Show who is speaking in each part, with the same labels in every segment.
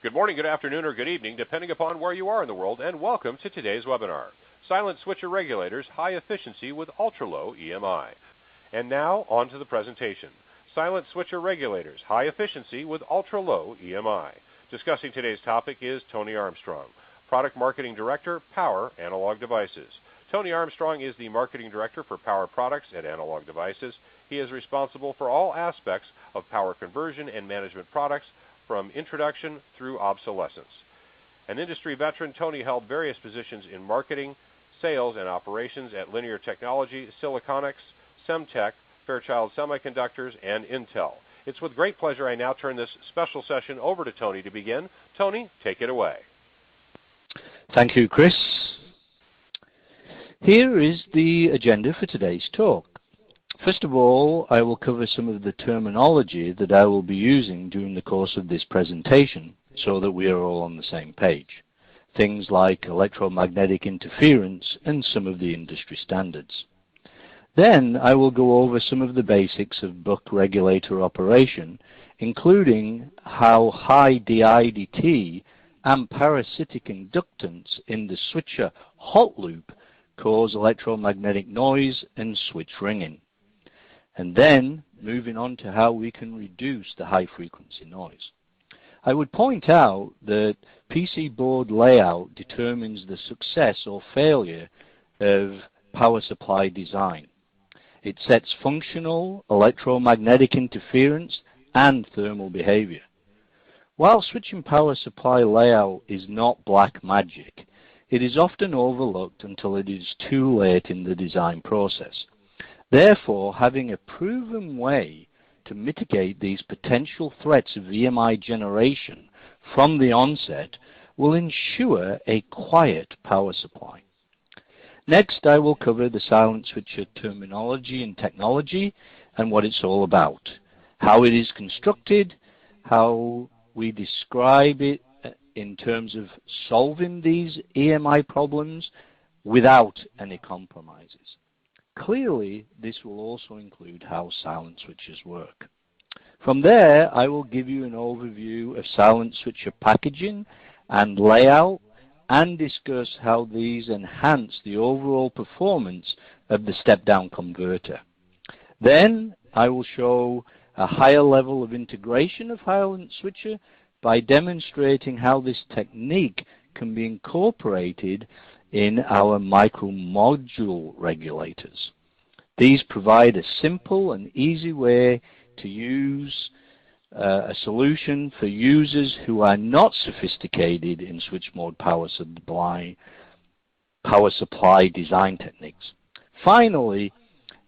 Speaker 1: Good morning, good afternoon, or good evening, depending upon where you are in the world, and welcome to today's webinar, Silent Switcher Regulators, High Efficiency with Ultra-Low EMI. And now, on to the presentation, Silent Switcher Regulators, High Efficiency with Ultra-Low EMI. Discussing today's topic is Tony Armstrong, Product Marketing Director, Power Analog Devices. Tony Armstrong is the Marketing Director for Power Products at Analog Devices. He is responsible for all aspects of power conversion and management products, from introduction through obsolescence. An industry veteran, Tony held various positions in marketing, sales, and operations at Linear Technology, Siliconics, Semtech, Fairchild Semiconductors, and Intel. It's with great pleasure I now turn this special session over to Tony to begin. Tony, take it away.
Speaker 2: Thank you, Chris. Here is the agenda for today's talk. First of all, I will cover some of the terminology that I will be using during the course of this presentation so that we are all on the same page. Things like electromagnetic interference and some of the industry standards. Then I will go over some of the basics of buck regulator operation, including how high DI/dt and parasitic inductance in the switcher hot loop cause electromagnetic noise and switch ringing. And then moving on to how we can reduce the high-frequency noise. I would point out that PC board layout determines the success or failure of power supply design. It sets functional, electromagnetic interference, and thermal behavior. While switching power supply layout is not black magic, it is often overlooked until it is too late in the design process. Therefore, having a proven way to mitigate these potential threats of EMI generation from the onset will ensure a quiet power supply. Next, I will cover the silent switcher terminology and technology and what it's all about, how it is constructed, how we describe it in terms of solving these EMI problems without any compromises. Clearly, this will also include how silent switches work. From there, I will give you an overview of silent switcher packaging and layout and discuss how these enhance the overall performance of the step-down converter. Then, I will show a higher level of integration of silent switcher by demonstrating how this technique can be incorporated in our micro-module regulators. These provide a simple and easy way to use a solution for users who are not sophisticated in switch mode power supply design techniques. Finally,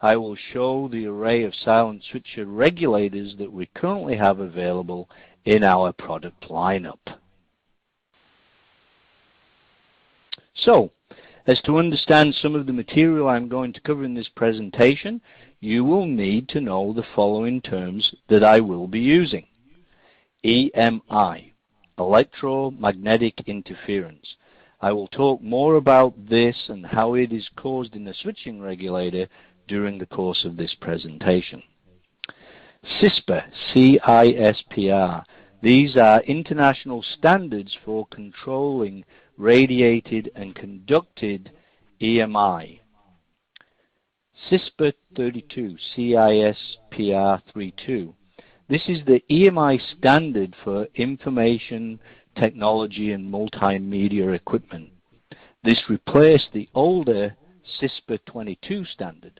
Speaker 2: I will show the array of silent switcher regulators that we currently have available in our product lineup. So, as to understand some of the material I'm going to cover in this presentation, you will need to know the following terms that I will be using. EMI, electromagnetic interference. I will talk more about this and how it is caused in the switching regulator during the course of this presentation. CISPR, C-I-S-P-R. These are international standards for controlling radiated and conducted EMI. CISPR 32, CISPR 32. This is the EMI standard for information technology and multimedia equipment. This replaced the older CISPR 22 standard.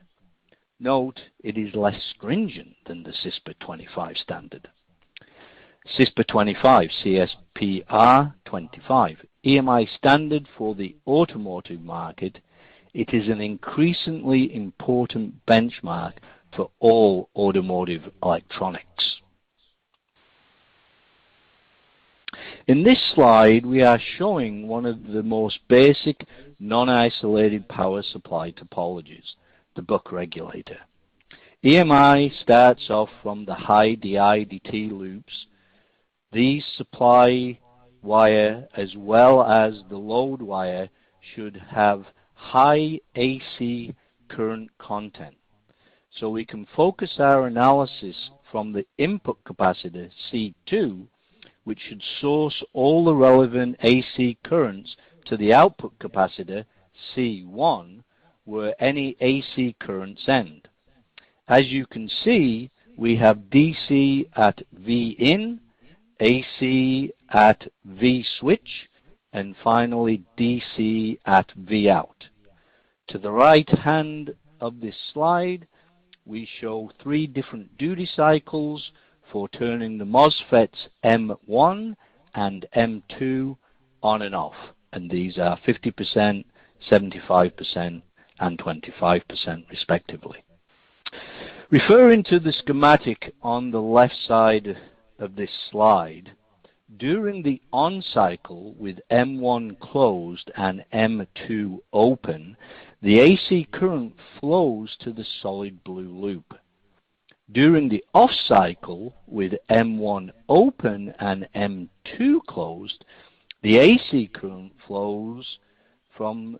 Speaker 2: Note, it is less stringent than the CISPR 25 standard. CISPR 25, CSPR 25, EMI standard for the automotive market. It is an increasingly important benchmark for all automotive electronics. In this slide, we are showing one of the most basic non-isolated power supply topologies, the buck regulator. EMI starts off from the high DI/dt loops. These supply wire as well as the load wire should have high AC current content. So we can focus our analysis from the input capacitor C2, which should source all the relevant AC currents to the output capacitor C1 where any AC currents end. As you can see, we have DC at V in, AC at V switch, and finally DC at V out. To the right hand of this slide, we show 3 different duty cycles for turning the MOSFETs M1 and M2 on and off, and these are 50%, 75%, and 25% respectively. Referring to the schematic on the left side of this slide, during the on cycle with M1 closed and M2 open, the AC current flows to the solid blue loop. During the off cycle with M1 open and M2 closed, the AC current flows from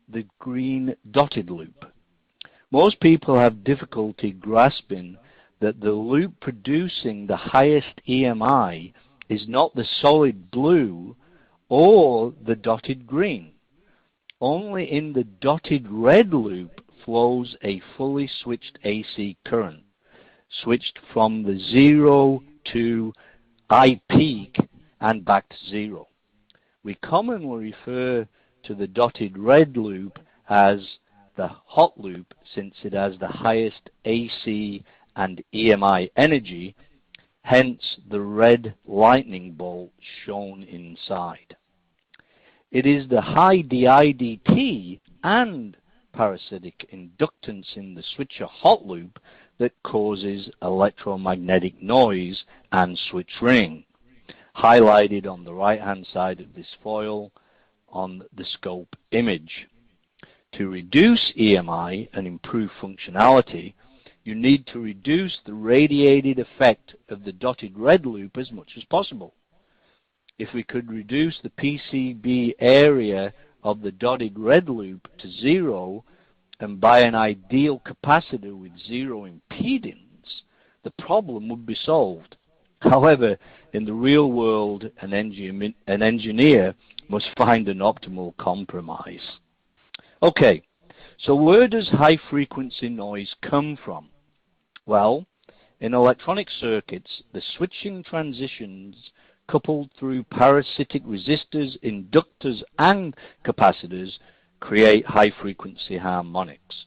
Speaker 2: the green dotted loop. Most people have difficulty grasping that the loop producing the highest EMI is not the solid blue or the dotted green. Only in the dotted red loop flows a fully switched AC current, switched from the 0 to I peak and back to 0. We commonly refer to the dotted red loop as the hot loop since it has the highest AC and EMI energy, hence the red lightning bolt shown inside. It is the high DI/dt and parasitic inductance in the switcher hot loop that causes electromagnetic noise and switch ring, highlighted on the right hand side of this foil on the scope image. To reduce EMI and improve functionality, you need to reduce the radiated effect of the dotted red loop as much as possible. If we could reduce the PCB area of the dotted red loop to 0 and buy an ideal capacitor with 0 impedance, the problem would be solved. However, in the real world, an engineer must find an optimal compromise. Okay, so where does high frequency noise come from? Well, in electronic circuits, the switching transitions coupled through parasitic resistors, inductors, and capacitors create high frequency harmonics.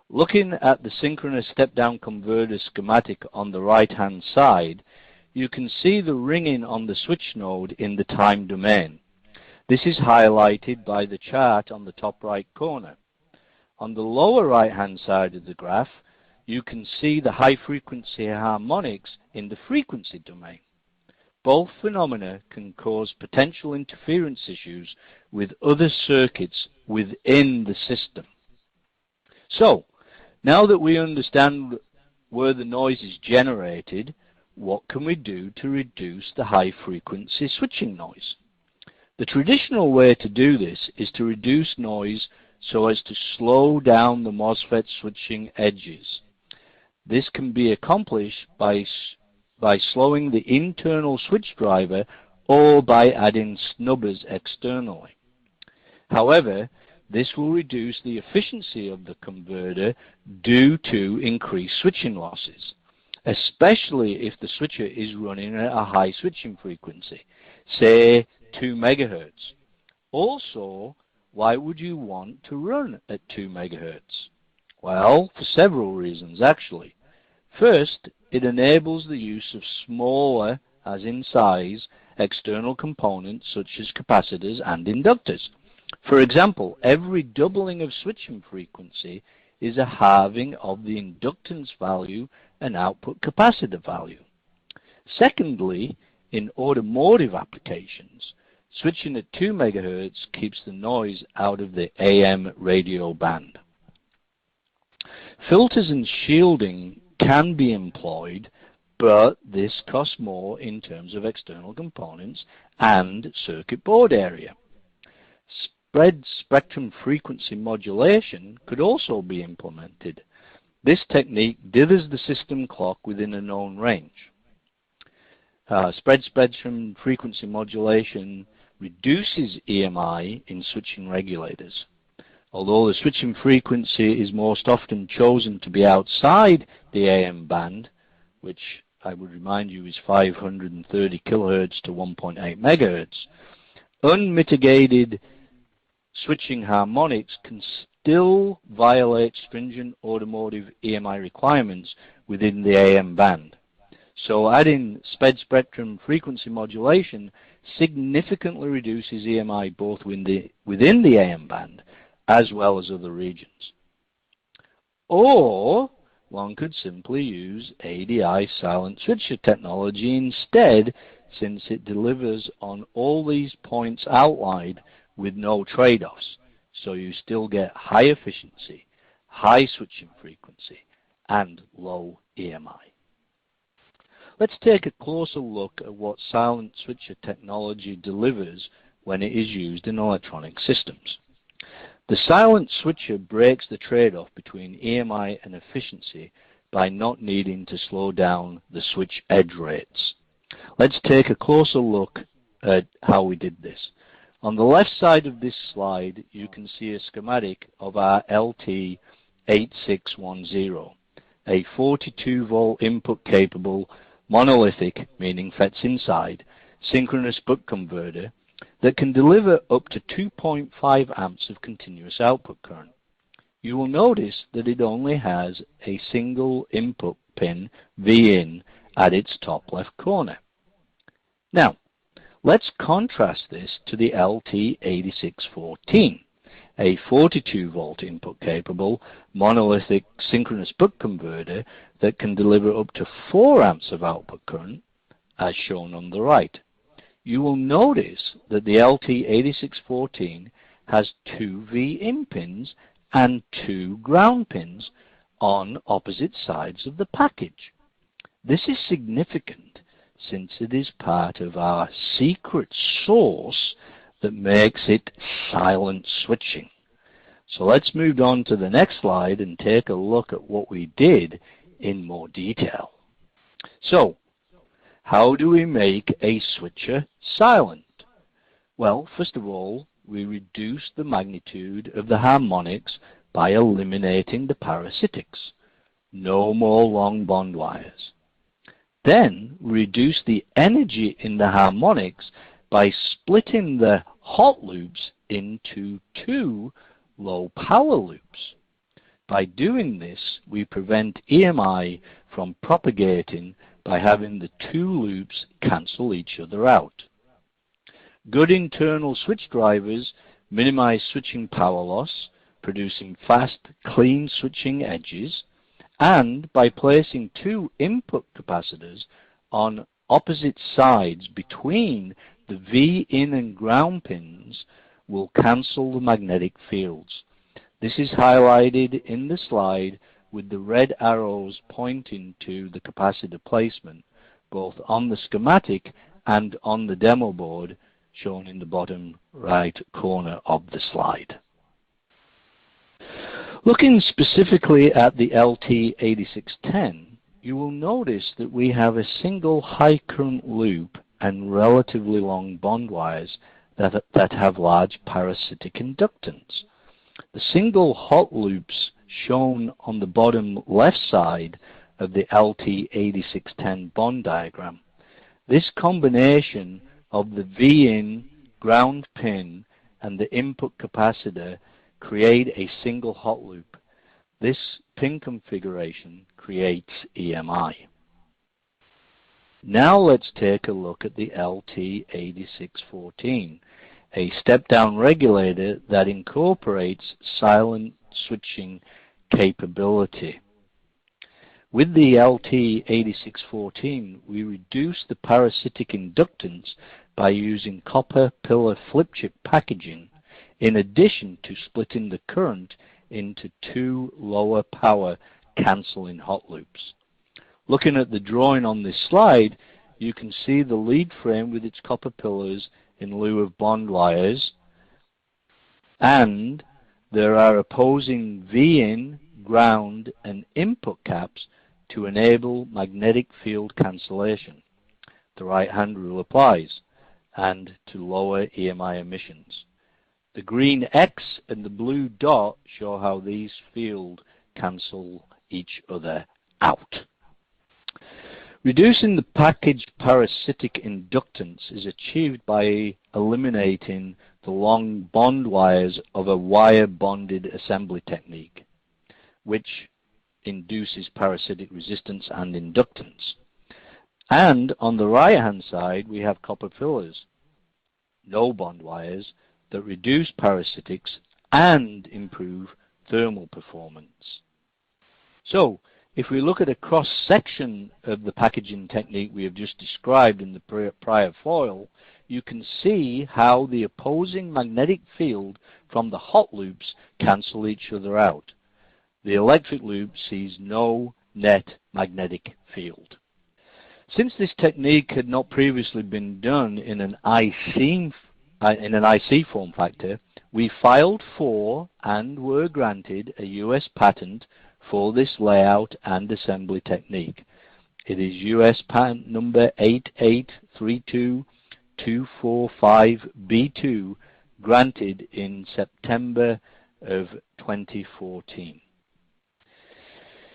Speaker 2: Looking at the synchronous step-down converter schematic on the right-hand side, you can see the ringing on the switch node in the time domain. This is highlighted by the chart on the top right corner. On the lower right-hand side of the graph, you can see the high-frequency harmonics in the frequency domain. Both phenomena can cause potential interference issues with other circuits within the system. So, now that we understand where the noise is generated, what can we do to reduce the high-frequency switching noise? The traditional way to do this is to reduce noise so as to slow down the MOSFET switching edges. This can be accomplished by slowing the internal switch driver or by adding snubbers externally. However, this will reduce the efficiency of the converter due to increased switching losses, especially if the switcher is running at a high switching frequency, say 2 megahertz. Also, why would you want to run at 2 megahertz? Well, for several reasons actually. First, it enables the use of smaller, as in size, external components such as capacitors and inductors. For example, every doubling of switching frequency is a halving of the inductance value and output capacitor value. Secondly, in automotive applications, switching at 2 megahertz keeps the noise out of the AM radio band. Filters and shielding can be employed, but this costs more in terms of external components and circuit board area. Spread spectrum frequency modulation could also be implemented. This technique dithers the system clock within a known range. Spread spectrum frequency modulation reduces EMI in switching regulators. Although the switching frequency is most often chosen to be outside the AM band, which I would remind you is 530 kilohertz to 1.8 megahertz, unmitigated switching harmonics can still violate stringent automotive EMI requirements within the AM band. So adding spread spectrum frequency modulation significantly reduces EMI both within the AM band as well as other regions. Or one could simply use ADI silent switcher technology instead, since it delivers on all these points outlined with no trade-offs. So you still get high efficiency, high switching frequency, and low EMI. Let's take a closer look at what silent switcher technology delivers when it is used in electronic systems. The silent switcher breaks the trade-off between EMI and efficiency by not needing to slow down the switch edge rates. Let's take a closer look at how we did this. On the left side of this slide, you can see a schematic of our LT8610, a 42-volt input-capable, monolithic, meaning FETs inside, synchronous buck converter that can deliver up to 2.5 amps of continuous output current. You will notice that it only has a single input pin, VIN, at its top left corner. Now, let's contrast this to the LT8614, a 42-volt input-capable, monolithic, synchronous buck converter that can deliver up to 4 amps of output current, as shown on the right. You will notice that the LT8614 has 2 VIN pins and 2 ground pins on opposite sides of the package. This is significant since it is part of our secret sauce that makes it silent switching. So let's move on to the next slide and take a look at what we did in more detail. So, how do we make a switcher silent? Well, first of all, we reduce the magnitude of the harmonics by eliminating the parasitics. No more long bond wires. Then we reduce the energy in the harmonics by splitting the hot loops into 2 low power loops. By doing this, we prevent EMI from propagating by having the 2 loops cancel each other out. Good internal switch drivers minimize switching power loss, producing fast, clean switching edges, and by placing 2 input capacitors on opposite sides between the V-in and ground pins will cancel the magnetic fields. This is highlighted in the slide with the red arrows pointing to the capacitor placement, both on the schematic and on the demo board shown in the bottom right corner of the slide. Looking specifically at the LT8610, you will notice that we have a single high current loop and relatively long bond wires that have large parasitic inductance. The single hot loops shown on the bottom left side of the LT8610 bond diagram. This combination of the V-in, ground pin, and the input capacitor create a single hot loop. This pin configuration creates EMI. Now let's take a look at the LT8614, a step-down regulator that incorporates silent switching capability. With the LT8614, we reduce the parasitic inductance by using copper pillar flip chip packaging, in addition to splitting the current into 2 lower power canceling hot loops. Looking at the drawing on this slide, you can see the lead frame with its copper pillars in lieu of bond wires, and there are opposing V-in, ground, and input caps to enable magnetic field cancellation. the right-hand rule applies, and to lower EMI emissions. The green X and the blue dot show how these fields cancel each other out. Reducing the package parasitic inductance is achieved by eliminating the long bond wires of a wire-bonded assembly technique, which induces parasitic resistance and inductance. And on the right-hand side, we have copper fillers, no bond wires, that reduce parasitics and improve thermal performance. So, if we look at a cross-section of the packaging technique we have just described in the prior foil, you can see how the opposing magnetic field from the hot loops cancel each other out. The electric loop sees no net magnetic field. Since this technique had not previously been done in an IC form factor, we filed for and were granted a US patent for this layout and assembly technique. It is US patent number 8832245B2, granted in September of 2014.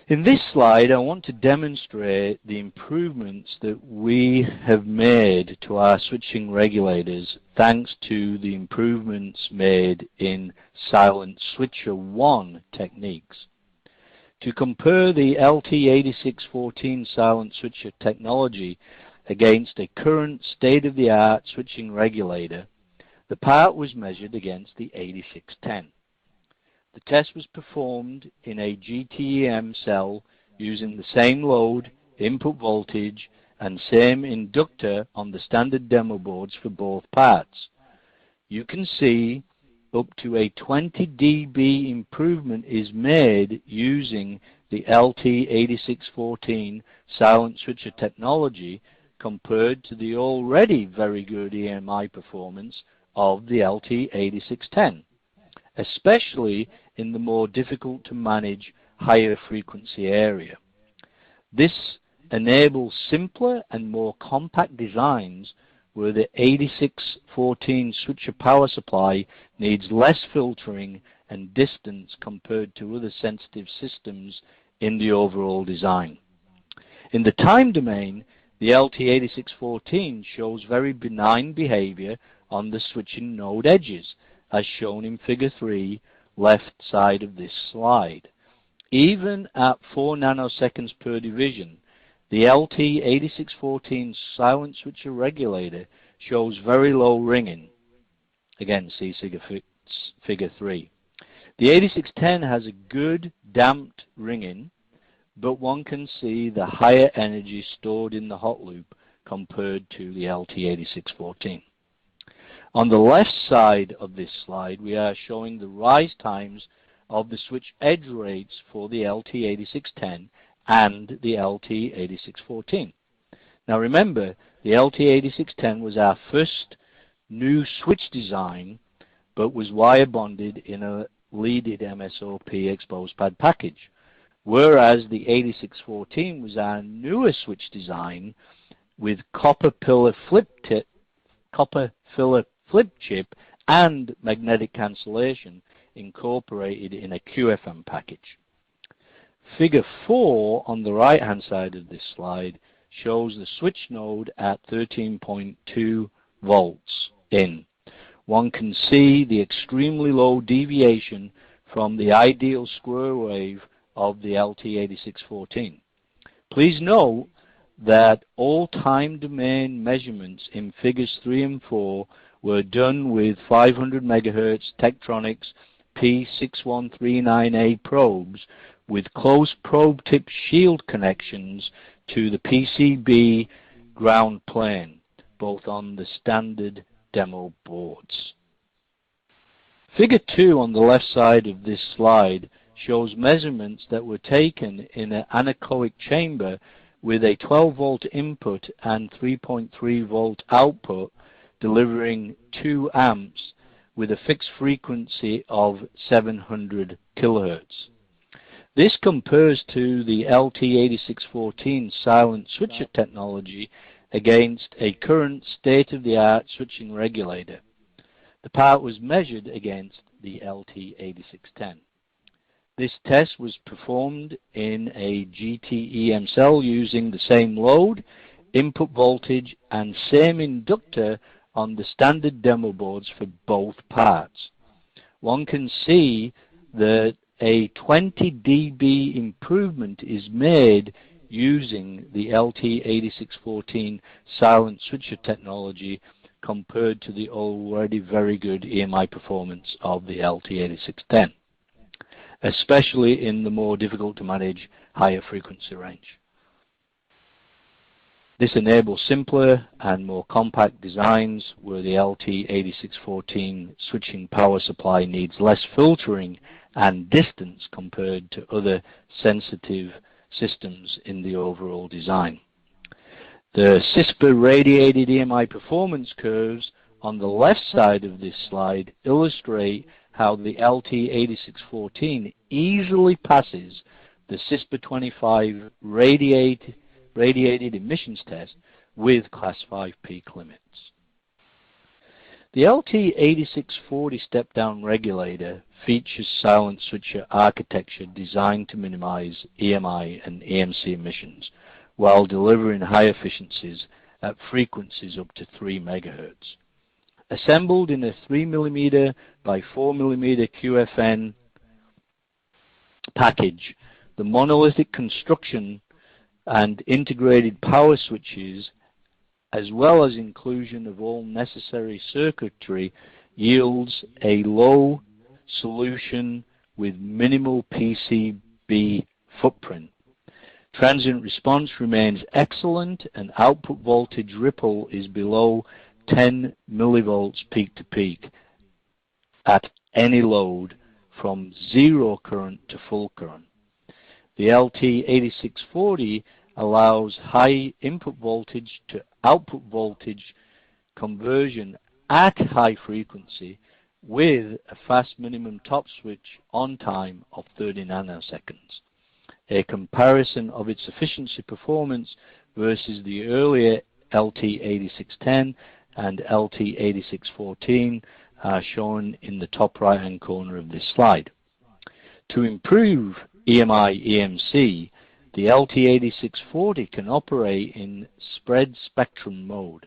Speaker 2: In this slide, I want to demonstrate the improvements that we have made to our switching regulators thanks to the improvements made in silent switcher 1 techniques. To compare the LT8614 silent switcher technology against a current state-of-the-art switching regulator, the part was measured against the 8610. The test was performed in a GTEM cell using the same load, input voltage, and same inductor on the standard demo boards for both parts. You can see up to a 20 dB improvement is made using the LT8614 silent switcher technology compared to the already very good EMI performance of the LT8610, especially in the more difficult to manage higher frequency area. This enables simpler and more compact designs where the 8614 switcher power supply needs less filtering and distance compared to other sensitive systems in the overall design. In the time domain, the LT8614 shows very benign behavior on the switching node edges, as shown in Figure 3, left side of this slide. Even at 4 nanoseconds per division, the LT8614 silent switcher regulator shows very low ringing. Again, see Figure 3. The 8610 has a good damped ringing, but one can see the higher energy stored in the hot loop compared to the LT8614. On the left side of this slide, we are showing the rise times of the switch edge rates for the LT8610 and the LT8614. Now remember, the LT8610 was our first new switch design, but was wire bonded in a leaded MSOP exposed pad package, whereas the 8614 was our newer switch design with copper filler flip chip and magnetic cancellation incorporated in a QFM package. Figure 4 on the right-hand side of this slide shows the switch node at 13.2 volts in. One can see the extremely low deviation from the ideal square wave of the LT8614. Please note that all time domain measurements in Figures 3 and 4 were done with 500 MHz Tektronix P6139A probes with close probe tip shield connections to the PCB ground plane, both on the standard demo boards. Figure 2 on the left side of this slide shows measurements that were taken in an anechoic chamber with a 12 volt input and 3.3 volt output, delivering 2 amps with a fixed frequency of 700 kilohertz. This compares to the LT8614 silent switcher technology against a current state-of-the-art switching regulator. The part was measured against the LT8610. This test was performed in a GTEM cell using the same load, input voltage, and same inductor on the standard demo boards for both parts. One can see that a 20 dB improvement is made using the LT8614 silent switcher technology compared to the already very good EMI performance of the LT8610, especially in the more difficult to manage higher frequency range. This enables simpler and more compact designs where the LT8614 switching power supply needs less filtering and distance compared to other sensitive systems in the overall design. The CISPA radiated EMI performance curves on the left side of this slide illustrate how the LT8614 easily passes the CISPA 25 radiated emissions test with Class 5 peak limits. The LT8640 step-down regulator features silent switcher architecture designed to minimize EMI and EMC emissions while delivering high efficiencies at frequencies up to 3 MHz. Assembled in a 3 mm by 4 mm QFN package, the monolithic construction and integrated power switches, as well as inclusion of all necessary circuitry, yields a low solution with minimal PCB footprint. Transient response remains excellent, and output voltage ripple is below 10 millivolts peak to peak at any load from zero current to full current. The LT8640 allows high input voltage to output voltage conversion at high frequency with a fast minimum top switch on time of 30 nanoseconds. A comparison of its efficiency performance versus the earlier LT8610 and LT8614 are shown in the top right-hand corner of this slide. To improve EMI-EMC, the LT8640 can operate in spread spectrum mode.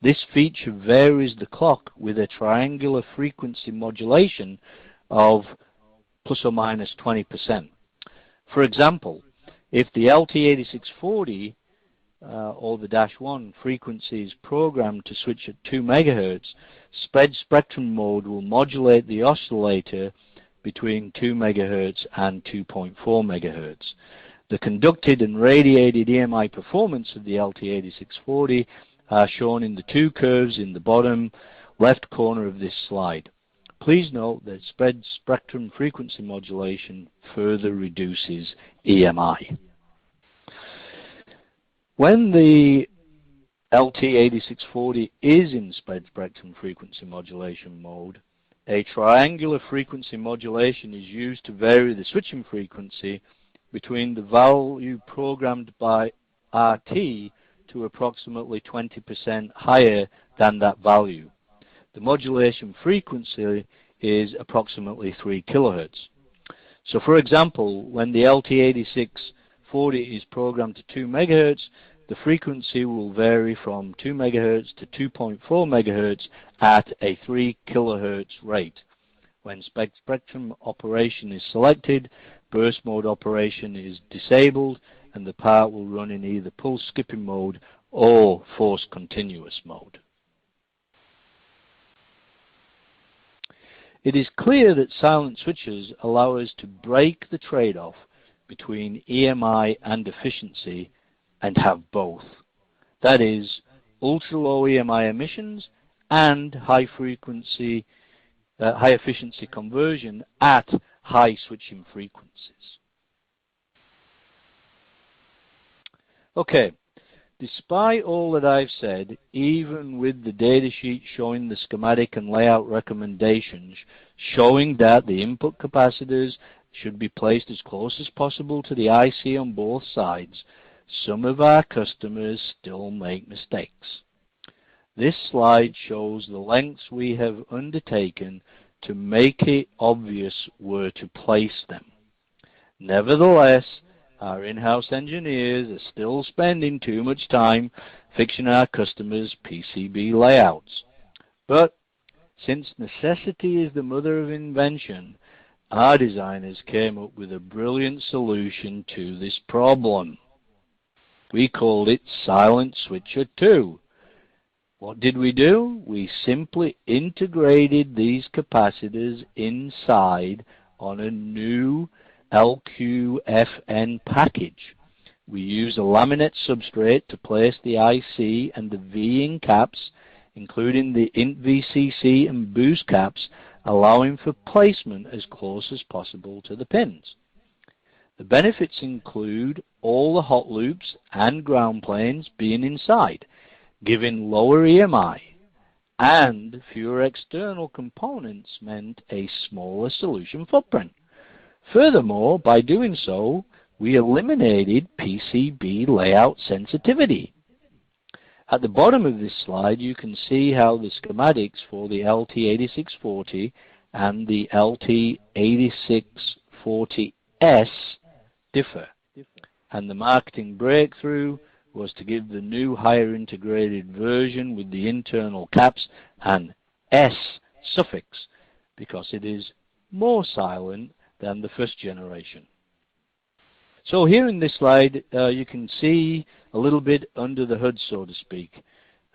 Speaker 2: This feature varies the clock with a triangular frequency modulation of plus or minus 20%. For example, if the LT8640 or the -1 frequency is programmed to switch at 2 MHz, spread spectrum mode will modulate the oscillator between 2 MHz and 2.4 MHz. The conducted and radiated EMI performance of the LT8640 are shown in the two curves in the bottom left corner of this slide. Please note that spread spectrum frequency modulation further reduces EMI. When the LT8640 is in spread spectrum frequency modulation mode, a triangular frequency modulation is used to vary the switching frequency between the value programmed by RT to approximately 20% higher than that value. The modulation frequency is approximately 3 kHz. So for example, when the LT8640 is programmed to 2 MHz, the frequency will vary from 2 MHz to 2.4 MHz at a 3 kHz rate. When spectrum operation is selected, burst mode operation is disabled, and the part will run in either pulse skipping mode or force continuous mode. It is clear that silent switches allow us to break the trade-off between EMI and efficiency and have both. That is, ultra-low EMI emissions and high efficiency conversion at high switching frequencies. Okay, despite all that I've said, even with the datasheet showing the schematic and layout recommendations showing that the input capacitors should be placed as close as possible to the IC on both sides, some of our customers still make mistakes. This slide shows the lengths we have undertaken to make it obvious where to place them. Nevertheless, our in-house engineers are still spending too much time fixing our customers' PCB layouts. But since necessity is the mother of invention, our designers came up with a brilliant solution to this problem. We called it Silent Switcher 2. What did we do? We simply integrated these capacitors inside on a new LQFN package. We used a laminate substrate to place the IC and the V-in caps, including the INT VCC and boost caps, allowing for placement as close as possible to the pins. The benefits include all the hot loops and ground planes being inside, giving lower EMI, and fewer external components meant a smaller solution footprint. Furthermore, by doing so, we eliminated PCB layout sensitivity. At the bottom of this slide, you can see how the schematics for the LT8640 and the LT8640S differ. And the marketing breakthrough was to give the new higher integrated version with the internal caps an S suffix because it is more silent than the first generation. So here in this slide, you can see a little bit under the hood, so to speak.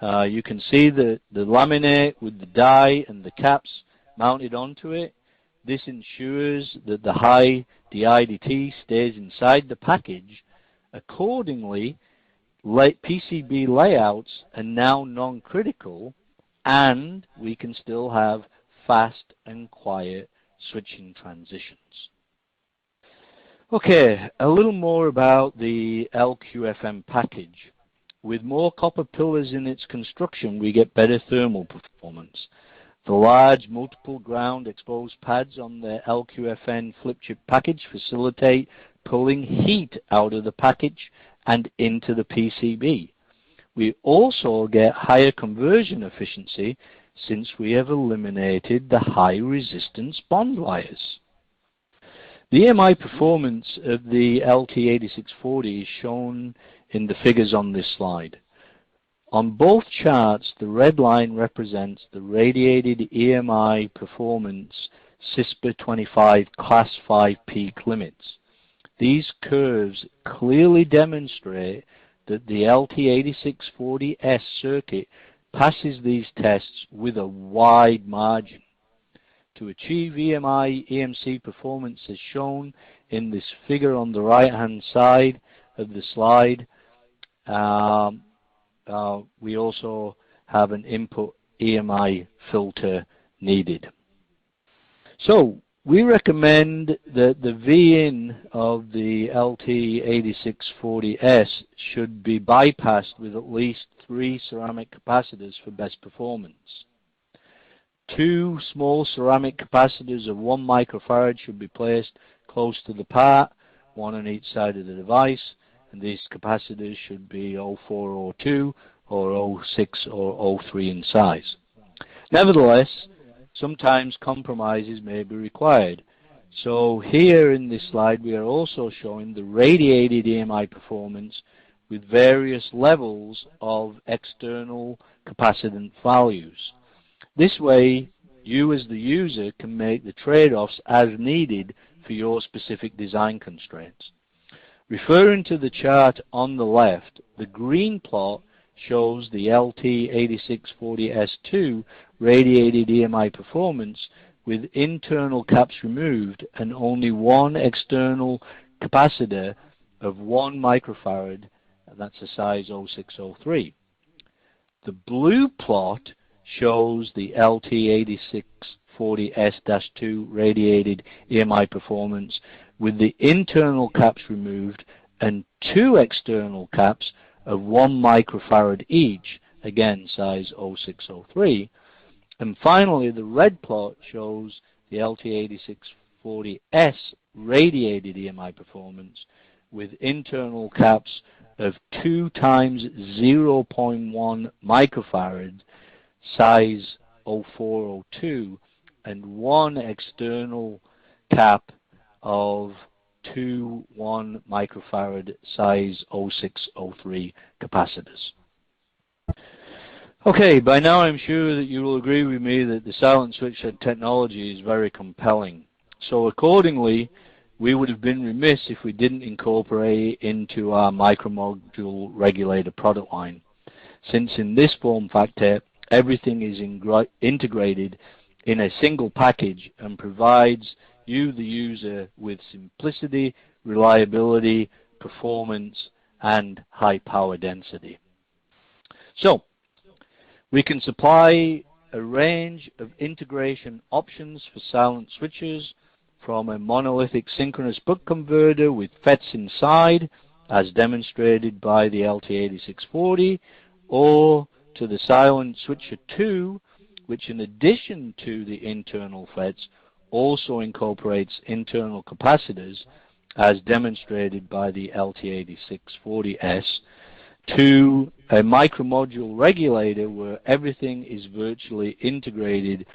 Speaker 2: You can see the laminate with the die and the caps mounted onto it. This ensures that the high DIDT stays inside the package. Accordingly, PCB layouts are now non-critical, and we can still have fast and quiet switching transitions. Okay, a little more about the LQFM package. With more copper pillars in its construction, we get better thermal performance. The large multiple ground exposed pads on the LQFN flip chip package facilitate pulling heat out of the package and into the PCB. We also get higher conversion efficiency since we have eliminated the high resistance bond wires. The EMI performance of the LT8640 is shown in the figures on this slide. On both charts, the red line represents the radiated EMI performance CISPA 25 Class 5 peak limits. These curves clearly demonstrate that the LT8640S circuit passes these tests with a wide margin. To achieve EMI EMC performance as shown in this figure on the right-hand side of the slide, we also have an input EMI filter needed. So we recommend that the V-in of the LT8640S should be bypassed with at least 3 ceramic capacitors for best performance. 2 small ceramic capacitors of 1 microfarad should be placed close to the part, 1 on each side of the device, and these capacitors should be 0402 or 06 or 03 in size. Nevertheless, sometimes compromises may be required. So here in this slide we are also showing the radiated EMI performance with various levels of external capacitance values. This way, you as the user can make the trade-offs as needed for your specific design constraints. Referring to the chart on the left, the green plot shows the LT8640S2 radiated EMI performance with internal caps removed and only 1 external capacitor of 1 microfarad, and that's a size 0603. The blue plot shows the LT8640S-2 radiated EMI performance with the internal caps removed and 2 external caps of 1 microfarad each, again size 0603. And finally, the red plot shows the LT8640S radiated EMI performance with internal caps of 2 times 0.1 microfarad size 0402 and 1 external cap of 2 1 microfarad size 0603 capacitors. Okay, by now I'm sure that you will agree with me that the silent switcher technology is very compelling. So accordingly, we would have been remiss if we didn't incorporate it into our micromodule regulator product line, since in this form factor, everything is integrated in a single package and provides you, the user, with simplicity, reliability, performance, and high power density. So, we can supply a range of integration options for silent switches, from a monolithic synchronous buck converter with FETs inside, as demonstrated by the LT8640, or to the silent switcher 2, which in addition to the internal FETs also incorporates internal capacitors, as demonstrated by the LT8640S, to a micromodule regulator where everything is virtually integrated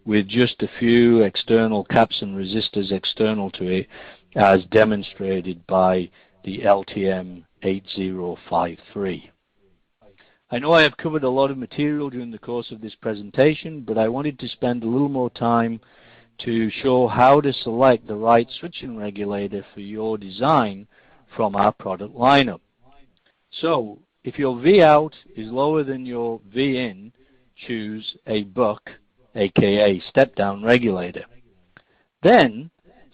Speaker 2: with just a few external caps and resistors external to it, as demonstrated by the LTM8053. I know I have covered a lot of material during the course of this presentation, but I wanted to spend a little more time to show how to select the right switching regulator for your design from our product lineup. So, if your V out is lower than your V in, choose a buck, aka step-down regulator. Then,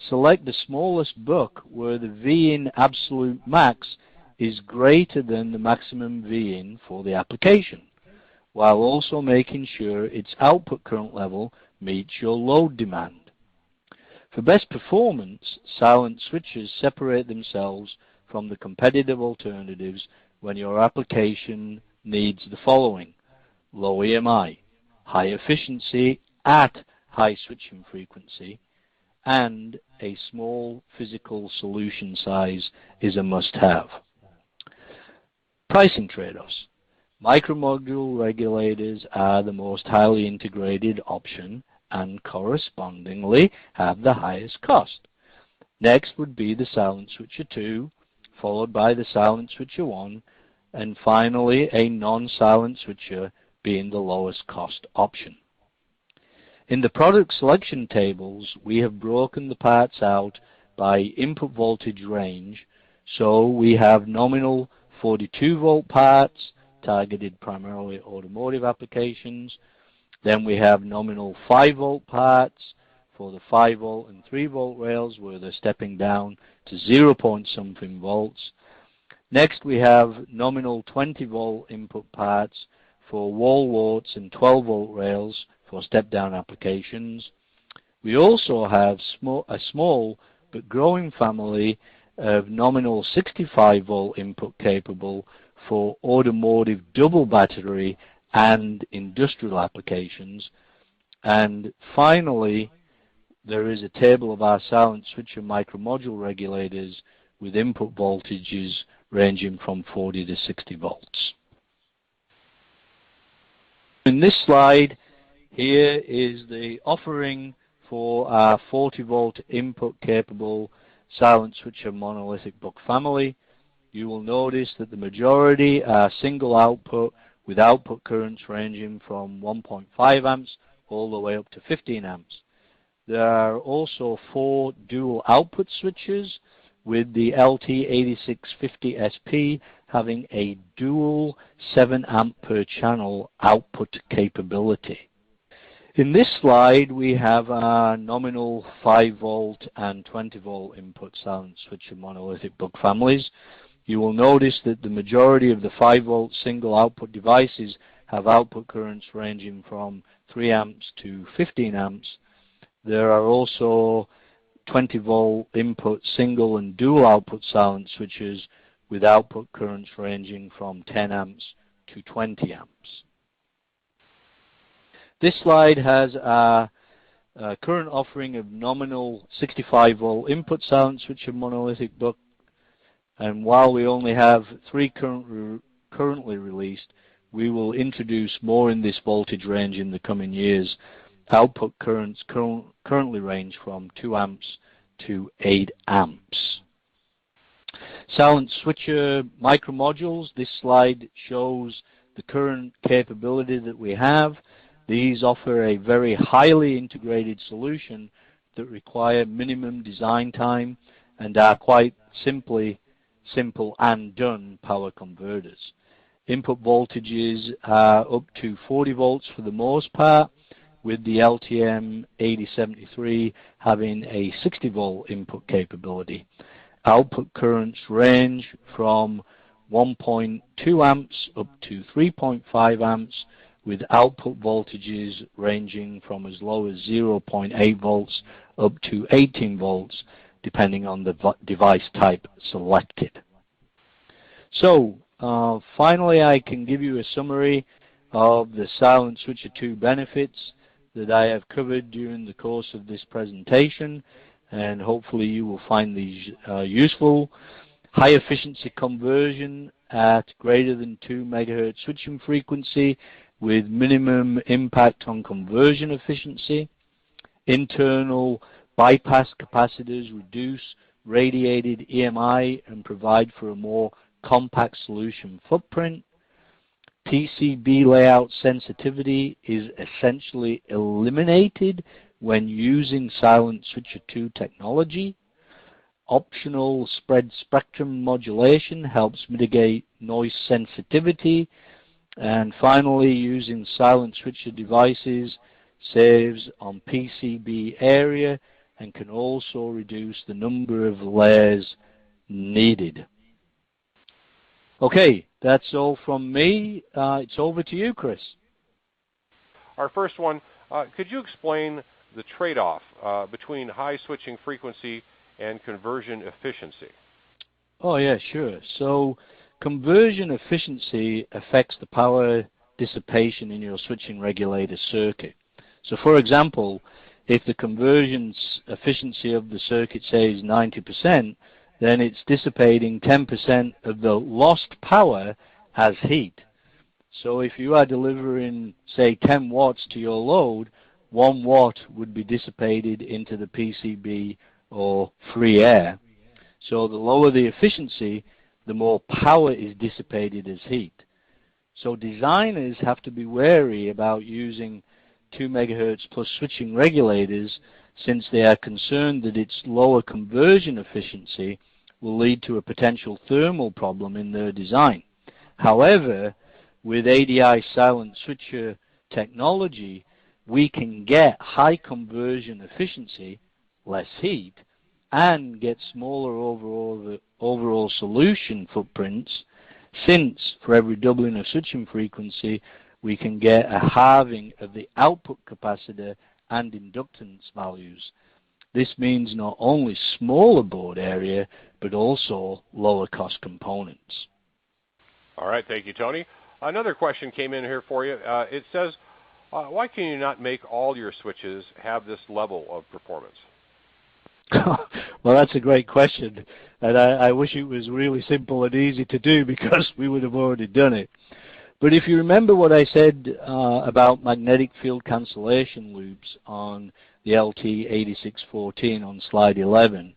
Speaker 2: select the smallest buck where the V in absolute max is greater than the maximum V in for the application, while also making sure its output current level meets your load demand. For best performance, silent switches separate themselves from the competitive alternatives when your application needs the following: low EMI, high efficiency at high switching frequency, and a small physical solution size is a must-have. Pricing trade-offs. Micromodule regulators are the most highly integrated option and correspondingly have the highest cost. Next would be the silent switcher 2, followed by the silent switcher 1, and finally a non-silent switcher being the lowest cost option. In the product selection tables, we have broken the parts out by input voltage range, so we have nominal 42 volt parts targeted primarily at automotive applications. Then we have nominal 5 volt parts for the 5 volt and 3 volt rails where they're stepping down to 0 point something volts. Next we have nominal 20 volt input parts for wall warts and 12 volt rails for step down applications. We also have a small but growing family of nominal 65 volt input capable for automotive double battery and industrial applications. And finally, there is a table of our silent switcher micromodule regulators with input voltages ranging from 40 to 60 volts. In this slide, here is the offering for our 40 volt input capable silent switcher monolithic buck family. You will notice that the majority are single output with output currents ranging from 1.5 amps all the way up to 15 amps. There are also 4 dual output switches, with the LT8650SP having a dual 7 amp per channel output capability. In this slide, we have our nominal 5 volt and 20 volt input silent switcher monolithic buck families. You will notice that the majority of the 5 volt single output devices have output currents ranging from 3 amps to 15 amps. There are also 20 volt input single and dual output silent switches with output currents ranging from 10 amps to 20 amps. This slide has our current offering of nominal 65 volt input silent switcher monolithic buck And while we only have 3 currently released, we will introduce more in this voltage range in the coming years. Output currents currently range from 2 amps to 8 amps. Silent switcher micromodules. This slide shows the current capability that we have. These offer a very highly integrated solution that require minimum design time and are quite simple and done power converters. Input voltages are up to 40 volts for the most part, with the LTM 8073 having a 60 volt input capability. Output currents range from 1.2 amps up to 3.5 amps, with output voltages ranging from as low as 0.8 volts up to 18 volts, depending on the device type selected. So, finally, I can give you a summary of the Silent Switcher 2 benefits that I have covered during the course of this presentation, and hopefully you will find these useful. High efficiency conversion at greater than 2 megahertz switching frequency with minimum impact on conversion efficiency. Internal bypass capacitors reduce radiated EMI and provide for a more compact solution footprint. PCB layout sensitivity is essentially eliminated when using Silent Switcher 2 technology. Optional spread spectrum modulation helps mitigate noise sensitivity. And finally, using Silent Switcher devices saves on PCB area and can also reduce the number of layers needed. Okay, that's all from me. It's over to you, Chris.
Speaker 1: Our first one, could you explain the trade-off between high switching frequency and conversion efficiency?
Speaker 2: Oh, yeah, sure. So conversion efficiency affects the power dissipation in your switching regulator circuit. So for example, if the conversion efficiency of the circuit, say, is 90%, then it's dissipating 10% of the lost power as heat. So if you are delivering, say, 10 watts to your load, 1 watt would be dissipated into the PCB or free air. So the lower the efficiency, the more power is dissipated as heat. So designers have to be wary about using 2 megahertz plus switching regulators, since they are concerned that its lower conversion efficiency will lead to a potential thermal problem in their design. However, with ADI silent switcher technology, we can get high conversion efficiency, less heat, and get smaller overall solution footprints, since for every doubling of switching frequency, we can get a halving of the output capacitor and inductance values. This means not only smaller board area, but also lower cost components.
Speaker 1: All right, thank you, Tony. Another question came in here for you. It says, why can you not make all your switches have this level of performance?
Speaker 2: Well, that's a great question, and I wish it was really simple and easy to do, because we would have already done it. But if you remember what I said about magnetic field cancellation loops on the LT8614 on slide 11,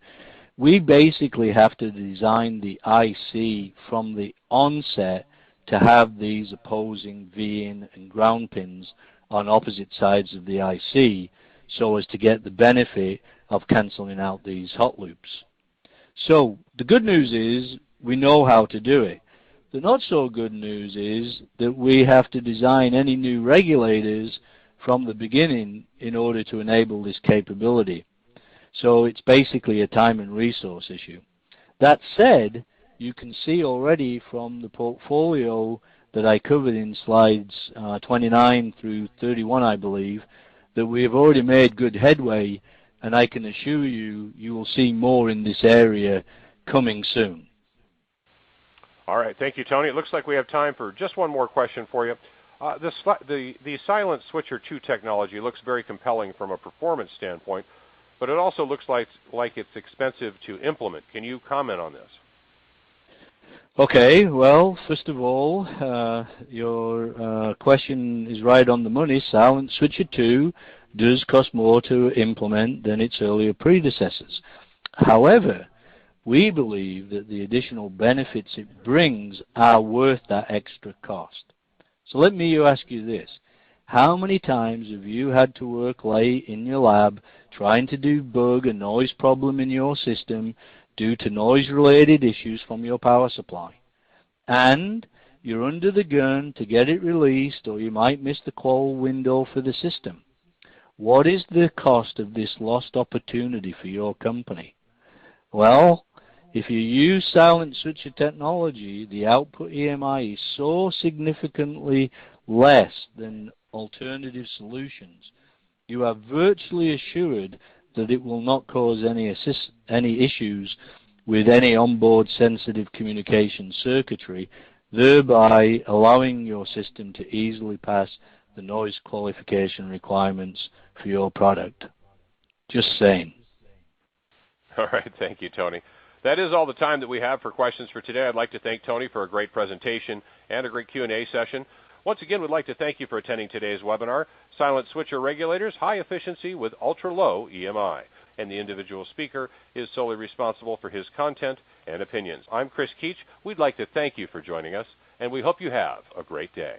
Speaker 2: we basically have to design the IC from the onset to have these opposing V-in and ground pins on opposite sides of the IC, so as to get the benefit of canceling out these hot loops. So the good news is we know how to do it. The not so good news is that we have to design any new regulators from the beginning in order to enable this capability. So it's basically a time and resource issue. That said, you can see already from the portfolio that I covered in slides 29 through 31, I believe, that we have already made good headway, and I can assure you, you will see more in this area coming soon.
Speaker 1: All right, thank you, Tony. It looks like we have time for just one more question for you. The Silent Switcher 2 technology looks very compelling from a performance standpoint, but it also looks like it's expensive to implement. Can you comment on this?
Speaker 2: Okay, well, first of all, your question is right on the money. Silent Switcher 2 does cost more to implement than its earlier predecessors. However, we believe that the additional benefits it brings are worth that extra cost. So let me ask you this. How many times have you had to work late in your lab trying to debug a noise problem in your system due to noise-related issues from your power supply? And you're under the gun to get it released, or you might miss the call window for the system. What is the cost of this lost opportunity for your company? Well, if you use silent switcher technology, the output EMI is so significantly less than alternative solutions, you are virtually assured that it will not cause any issues with any onboard sensitive communication circuitry, thereby allowing your system to easily pass the noise qualification requirements for your product. Just saying.
Speaker 1: All right, thank you, Tony. That is all the time that we have for questions for today. I'd like to thank Tony for a great presentation and a great Q&A session. Once again, we'd like to thank you for attending today's webinar, Silent Switcher Regulators, High Efficiency with Ultra-Low EMI. And the individual speaker is solely responsible for his content and opinions. I'm Chris Keach. We'd like to thank you for joining us, and we hope you have a great day.